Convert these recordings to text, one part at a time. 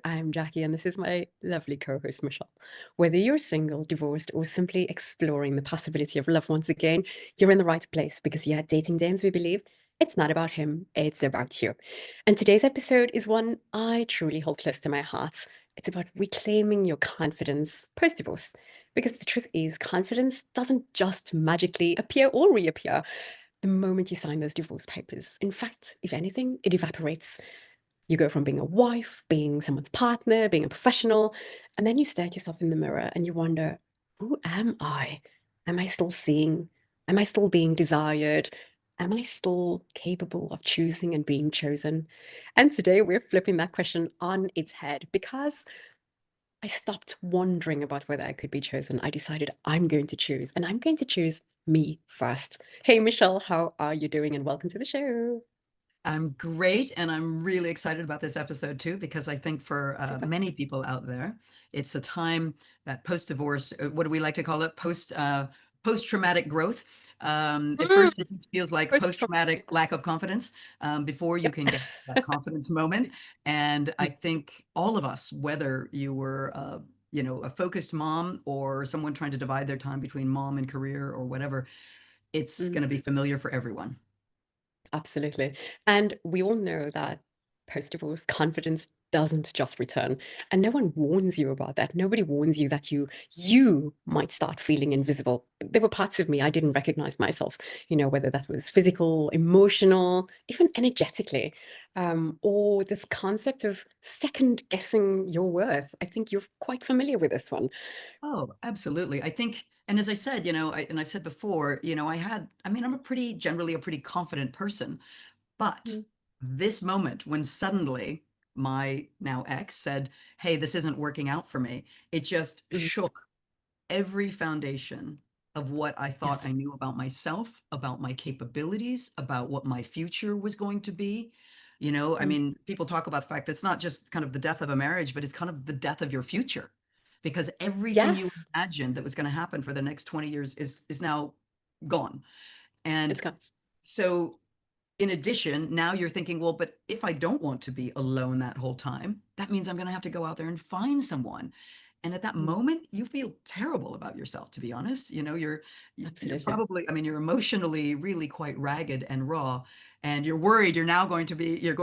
I'm Jackie, and this is my lovely co-host, Michelle. Whether you're single, divorced, or simply exploring the possibility of love once again, you're in the right place because, yeah, dating Dames, we believe it's not about him, it's about you. And today's episode is one I truly hold close to my heart. It's about reclaiming your confidence post-divorce. Because the truth is, confidence doesn't just magically appear or reappear the moment you sign those divorce papers. In fact, if anything, it evaporates. You go from being a wife, being someone's partner, being a professional, and then you stare at yourself in the mirror and you wonder, who am I? Am I still seeing? Am I still being desired? Am I still capable of choosing and being chosen? And today we're flipping that question on its head because I stopped wondering about whether I could be chosen. I decided I'm going to choose, and I'm going to choose me first. Hey, Michelle, how are you doing? And welcome to the show. I'm great, and I'm really excited about this episode too, because I think for Super. many people out there, it's a time that post-divorce, what do we like to call it? Post-traumatic growth. At Mm, first, it feels like first post-traumatic lack of confidence before you Yep. can get to that confidence moment. And I think all of us, whether you were a focused mom or someone trying to divide their time between mom and career or whatever, it's Mm. going to be familiar for everyone. Absolutely. And we all know that post-divorce confidence doesn't just return. And no one warns you about that. Nobody warns you that you might start feeling invisible. There were parts of me I didn't recognize myself, whether that was physical, emotional, even energetically, or this concept of second guessing your worth. I think you're quite familiar with this one. Oh, absolutely. I think, and as I said, and I've said before, I'm generally a pretty confident person, but Mm, this moment when suddenly my now ex said, "Hey, this isn't working out for me," it just mm, shook every foundation of what I thought yes. I knew about myself, about my capabilities, about what my future was going to be. Mm, People talk about the fact that it's not just kind of the death of a marriage, but it's kind of the death of your future because everything you yes. imagined that was going to happen for the next 20 years is now gone. And It's gone. so in addition, now you're thinking, well, but if I don't want to be alone that whole time, that means I'm going to have to go out there and find someone. And at that Mm, moment, you feel terrible about yourself, to be honest. You're absolutely. probably, you're emotionally really quite ragged and raw, and you're worried you're going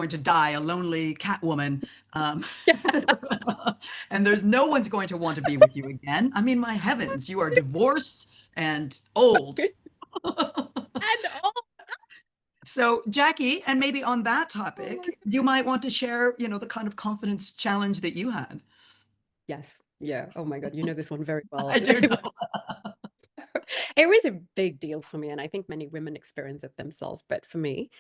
to die a lonely cat woman. Yes. And there's no one's going to want to be with you again. I mean, my heavens, you are divorced and old. And oh, So, Jackie, and maybe on that oh my topic, God. you might want to share, the kind of confidence challenge that you had. Yes. Yeah. Oh my God. You know this one very I well. do know. It was a big deal for me, and I think many women experience it themselves. But for me,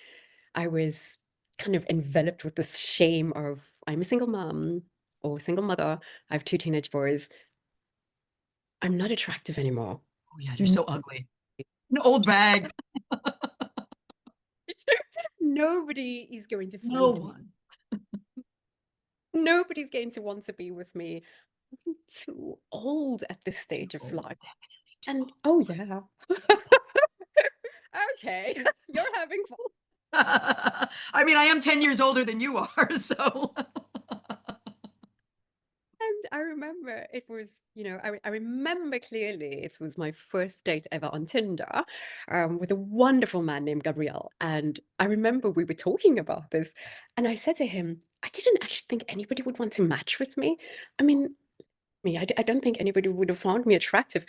I was kind of enveloped with this shame of I'm a single mom or single mother. I have two teenage boys. I'm not attractive anymore. Oh, yeah, you're N- so ugly. An old bag. Nobody is going to No find me. one. Nobody's going to want to be with me. I'm too old at this Too stage of old. life. Definitely too And old. oh yeah. Okay, you're having fun. I am 10 years older than you are, so. And I remember it was, I remember clearly it was my first date ever on Tinder, with a wonderful man named Gabriel. And I remember we were talking about this, and I said to him, I didn't actually think anybody would want to match with me. I mean, I don't think anybody would have found me attractive.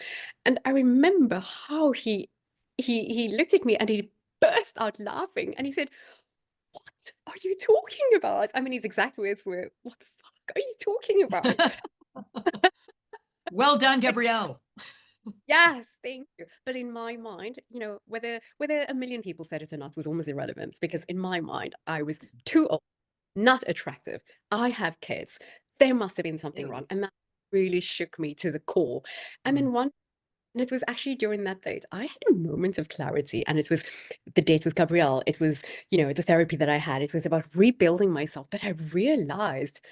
And I remember how he looked at me and he burst out laughing and he said, "What are you talking about?" I mean, his exact words were, "What the fuck are you talking about?" Well done, Gabrielle. Yes, thank you. But in my mind, whether a million people said it or not was almost irrelevant because in my mind, I was too old, not attractive. I have kids. There must have been something wrong. Ew. And that really shook me to the core. And Mm. then one and it was actually during that date, I had a moment of clarity. And it was the date with Gabrielle. It was, the therapy that I had. It was about rebuilding myself that I realized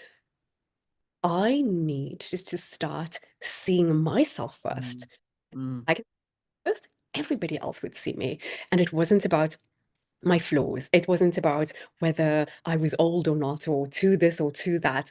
I need just to start seeing myself Mm. first. Mm. I first, everybody else would see me. And it wasn't about my flaws. It wasn't about whether I was old or not, or to this or to that.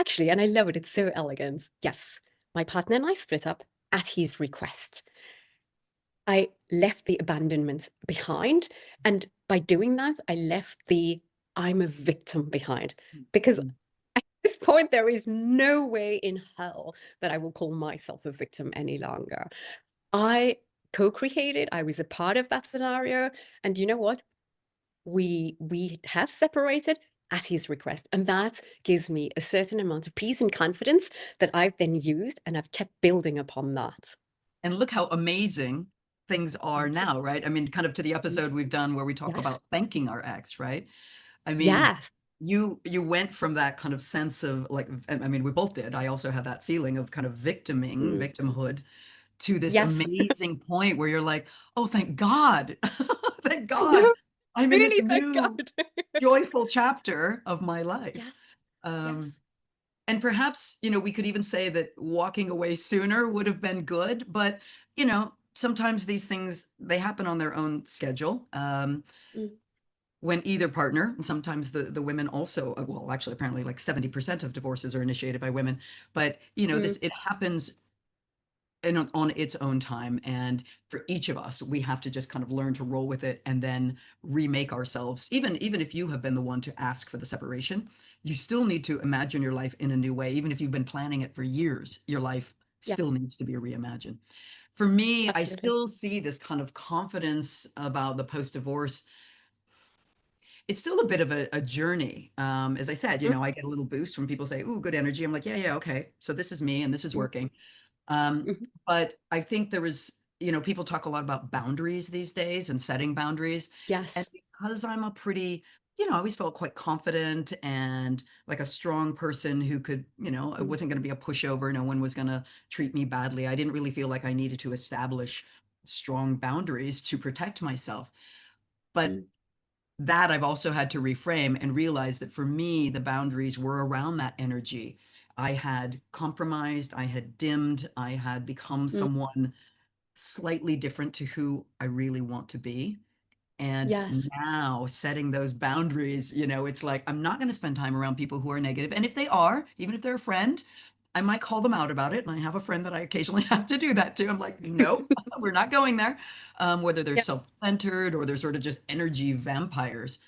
Actually, and I love it. It's so elegant. Yes, my partner and I split up at his request. I left the abandonment behind. And by doing that, I left the I'm a victim behind. Because Mm. at this point, there is no way in hell that I will call myself a victim any longer. I co-created, I was a part of that scenario. And you know what? We have separated at his request. And that gives me a certain amount of peace and confidence that I've then used and I've kept building upon that. And look how amazing things are Thank you. now, right? I mean, kind of to the Mm. episode we've done where we talk Yes. about thanking our ex, right? I mean, Yes. you went from that kind of sense of like, I mean, we both did. I also had that feeling of kind of Mm. victimhood, to this Yes. amazing point where you're like, oh, thank God. Thank I God. know. I'm in this Really, thank new God. joyful chapter of my life. Yes. Um, Yes. and perhaps, we could even say that walking away sooner would have been good, but, sometimes these things, they happen on their own schedule. Mm. When either partner, and sometimes the women also, well, actually, apparently like 70% of divorces are initiated by women, but, Mm. this, it happens on its own time. And for each of us, we have to just kind of learn to roll with it and then remake ourselves. Even if you have been the one to ask for the separation, you still need to imagine your life in a new way. Even if you've been planning it for years, your life Yeah, still needs to be reimagined. For me, I absolutely. still see this kind of confidence about the post-divorce. It's still a bit of a journey. As I said, Mm. I get a little boost when people say, "Ooh, good energy." I'm like, "Yeah, yeah, okay. So this is me and this is Mm. working." Um, Mhm. but I think people talk a lot about boundaries these days and setting boundaries. And Yes. because I'm a pretty, I always felt quite confident and like a strong person who could, I Mm. wasn't going to be a pushover. No one was going to treat me badly. I didn't really feel like I needed to establish strong boundaries to protect myself. But Mm. that I've also had to reframe and realize that for me, the boundaries were around that energy. I had compromised, I had dimmed, I had become Mm. someone slightly different to who I really want to be. And Yes. now setting those boundaries, it's like I'm not going to spend time around people who are negative. And if they are, even if they're a friend, I might call them out about it. And I have a friend that I occasionally have to do that to. I'm like, no, we're not going there. Whether they're Yeah. self-centered or they're sort of just energy vampires,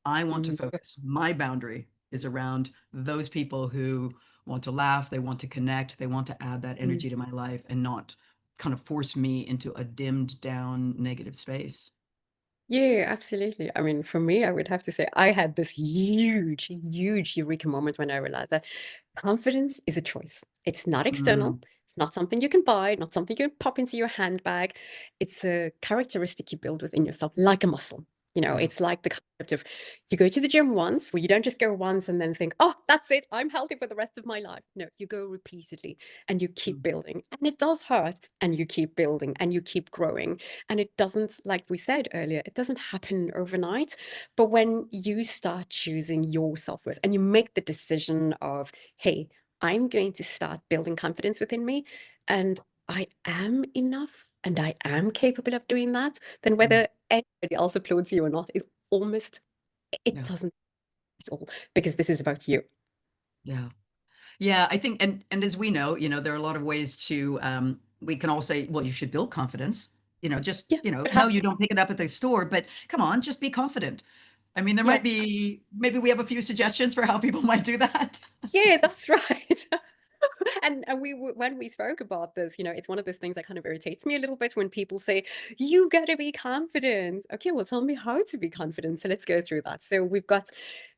I want to Mm. focus. My boundary is around those people who want to laugh, they want to connect, they want to add that Mm. energy to my life and not kind of force me into a dimmed down negative space. Yeah, absolutely. I mean, for me, I would have to say I had this huge, huge eureka moment when I realized that confidence is a choice. It's not external. Mm, It's not something you can buy, not something you can pop into your handbag. It's a characteristic you build within yourself, like a muscle. yeah. It's like the concept of you go to the gym once, where you don't just go once and then think, oh, that's it, I'm healthy for the rest of my life. No, you go repeatedly and you keep Mm, building. And it does hurt, and you keep building and you keep growing. And it doesn't, like we said earlier, it doesn't happen overnight. But when you start choosing your self-worth and you make the decision of, hey, I'm going to start building confidence within me, and I am enough and I am capable of doing that, then mm, whether anybody else applauds you or not is almost, it yeah. doesn't at all, because this is about you. Yeah. Yeah, I think, and as we know, there are a lot of ways to we can all say, well, you should build confidence. Just, Yeah. But no, you don't pick it up at the store, but come on, just be confident. I mean, there yeah. might be, maybe we have a few suggestions for how people might do that. Yeah, that's right. And when we spoke about this, it's one of those things that kind of irritates me a little bit when people say, "You gotta be confident." Okay, well, tell me how to be confident. So let's go through that. So we've got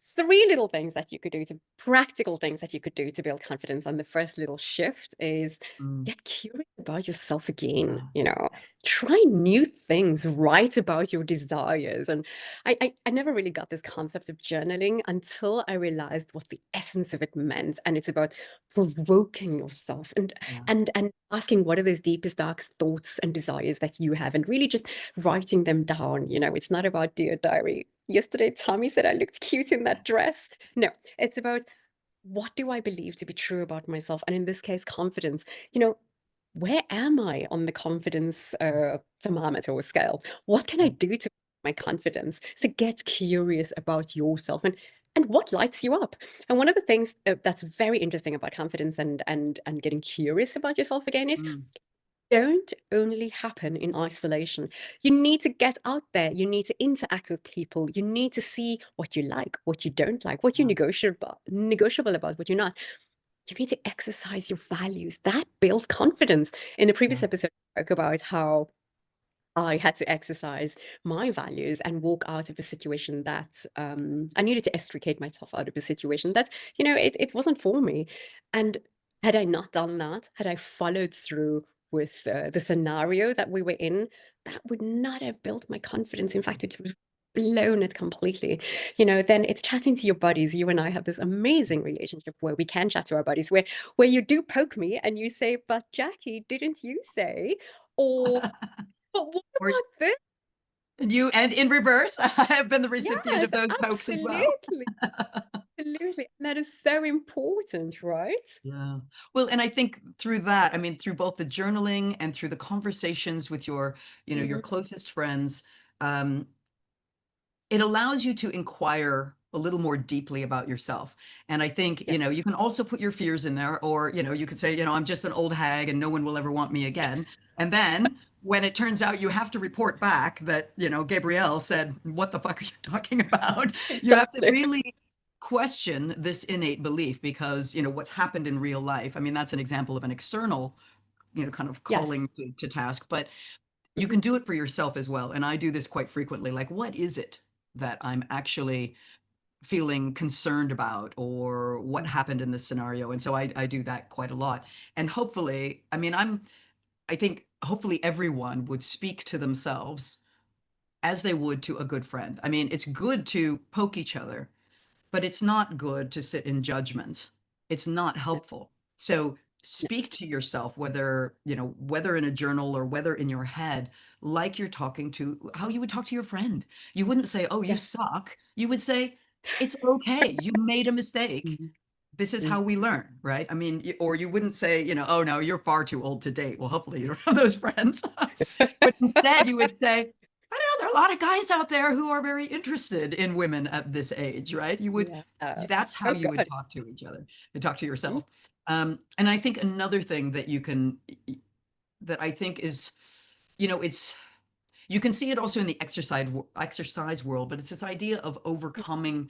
three little things that you could do to practical things that you could do to build confidence. And the first little shift is Mm, get curious about yourself again. yeah, Try new things, write about your desires. And I never really got this concept of journaling until I realized what the essence of it meant. And it's about provoking yourself and yeah, and asking what are those deepest darkest thoughts and desires that you have, and really just writing them down. It's not about, dear diary, yesterday Tommy said I looked cute in that dress. No, it's about, what do I believe to be true about myself, and in this case, confidence. you know where am I on the confidence thermometer or scale? What can I yeah, do to my confidence? So get curious about yourself, and and what lights you up. And one of the things that's very interesting about confidence and getting curious about yourself again is Mm, don't only happen in isolation. You need to get out there. You need to interact with people. You need to see what you like, what you don't like, what you're yeah, negotiable about, what you're not. You need to exercise your values. That builds confidence. In the yeah. previous episode, I spoke about how I had to exercise my values and walk out of a situation that I needed to extricate myself out of a situation that, it wasn't for me. And had I not done that, had I followed through with the scenario that we were in, that would not have built my confidence. In fact, it would have blown it completely. Then it's chatting to your buddies. You and I have this amazing relationship where we can chat to our buddies, where you do poke me and you say, "But Jackie, didn't you say?" Or but what Or about this? you, and in reverse, I have been the recipient Yes, of those pokes as well. absolutely, absolutely. And that is so important, right? Yeah. Well, and I think through that, I mean, through both the journaling and through the conversations with your Mhm. closest friends, um, it allows you to inquire a little more deeply about yourself. And I think, Yes, you can also put your fears in there, or, you could say, I'm just an old hag and no one will ever want me again. And then when it turns out you have to report back that, Gabrielle said, what the fuck are you talking about? You have to exactly. really question this innate belief because, what's happened in real life. I mean, that's an example of an external, kind of Yes. calling to task, but you Mhm. can do it for yourself as well. And I do this quite frequently. Like, what is it that I'm actually feeling concerned about, or what Mm. happened in this scenario? And so I do that quite a lot. And hopefully, I mean, I think hopefully everyone would speak to themselves as they would to a good friend. I mean, it's good to poke each other, but it's not good to sit in judgment. It's not No, helpful. So no. speak to yourself, whether in a journal or whether in your head, like you're talking to how you would talk to your friend. You wouldn't say, "Oh, you Yes. suck." You would say, "It's okay. You made a mistake. Mhm. This is Mm. how we learn," right? I mean, or you wouldn't say, "Oh no, you're far too old to date." Well, hopefully you don't have those friends. But instead you would say, "I know there are a lot of guys out there who are very interested in women at this age," right? That's Yes. how Oh you would God. talk to each other and talk to Mhm. yourself. And I think another thing that I think is, it's you can see it also in the exercise world, but it's this idea of overcoming,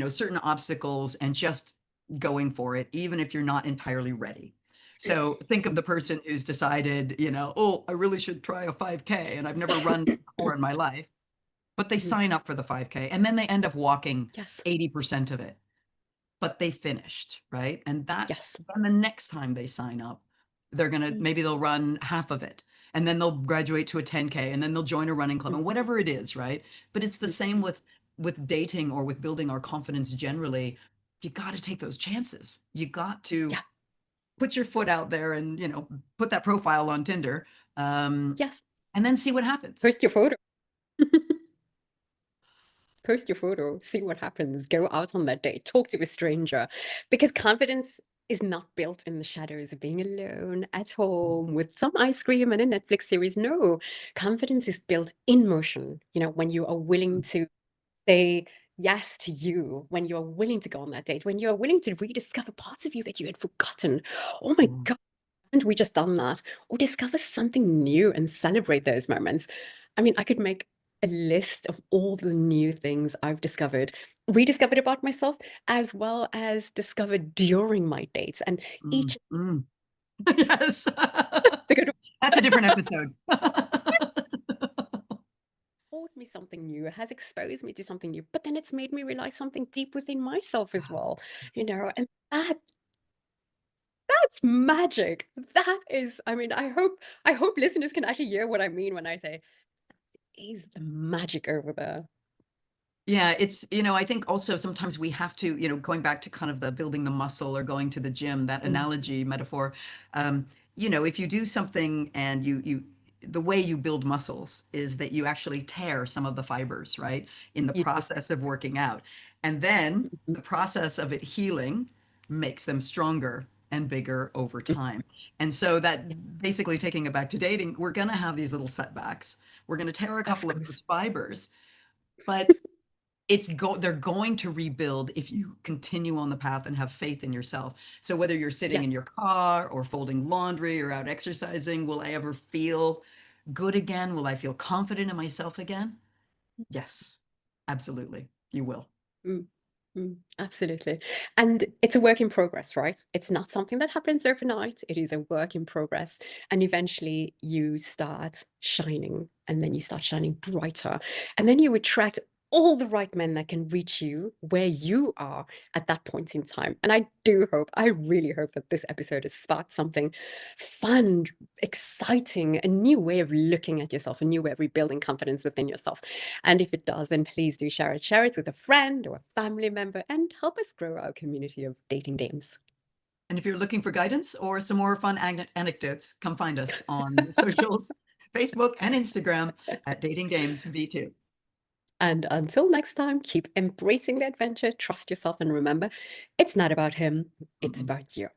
certain obstacles and just going for it, even if you're not entirely ready. So think of the Mhm. person who's decided, oh, I really should try a 5K and I've never run before in my life, but they Mhm. sign up for the 5K and then they end up walking Yes. 80% of it, but they finished, right? And that's Yes. then the next time they sign up, Mm. maybe they'll run half of it and then they'll graduate to a 10K and then they'll join a running club Mhm. and whatever it is, right? But it's the same Mhm. with dating or with building our confidence generally. You got to take those chances. You got to Yeah. put your foot out there and, put that profile on Tinder, um, Yes. and then see what happens. Post your photo. Post your photo, see what happens, go out on that date, talk to a stranger. Because confidence is not built in the shadows of being alone at home with some ice cream and a Netflix series. No, confidence is built in motion. When you are willing to say yes to you, when you are willing to go on that date, when you are willing to rediscover parts of you that you had forgotten. Oh my Yeah. God, haven't we just done that? Or discover something new and celebrate those moments. I mean, I could make a list of all the new things I've discovered, rediscovered about myself, as well as discovered during my dates. And Mm, each mm. Yes. the good That's a different episode. taught me something new, has exposed me to something new, but then it's made me realize something deep within myself as well, and that's magic. That is, I mean, I hope listeners can actually hear what I mean when I say is the magic over there. Yeah, I think also sometimes we have to, going back to kind of the building the muscle or going to the gym, that Mm, analogy metaphor, um, if you do something and the way you build muscles is that you actually tear some of the fibers, right, in the you do. process of working out. And then Mhm, the process of it healing makes them stronger and bigger over mm, time. And so yeah, that basically taking it back to dating, we're going to have these little setbacks. We're going to tear a of couple of course. those fibers, but they're going to rebuild if you continue on the path and have faith in yourself. So whether you're sitting Yeah. in your car or folding laundry or out exercising, will I ever feel good again? Will I feel confident in myself again? Yes, absolutely. You will. Mm, absolutely. And it's a work in progress, right? It's not something that happens overnight. It is a work in progress. And eventually you start shining, and then you start shining brighter. And then you attract all the right men that can reach you where you are at that point in time. And I really hope that this episode has sparked something fun, exciting, a new way of looking at yourself, a new way of rebuilding confidence within yourself. And if it does, then please do share it. Share it with a friend or a family member and help us grow our community of dating dames. And if you're looking for guidance or some more fun anecdotes, come find us on the socials, Facebook and Instagram at Dating Dames V2. And until next time, keep embracing the adventure, trust yourself, and remember, it's not about him, it's Mm-mm. about you.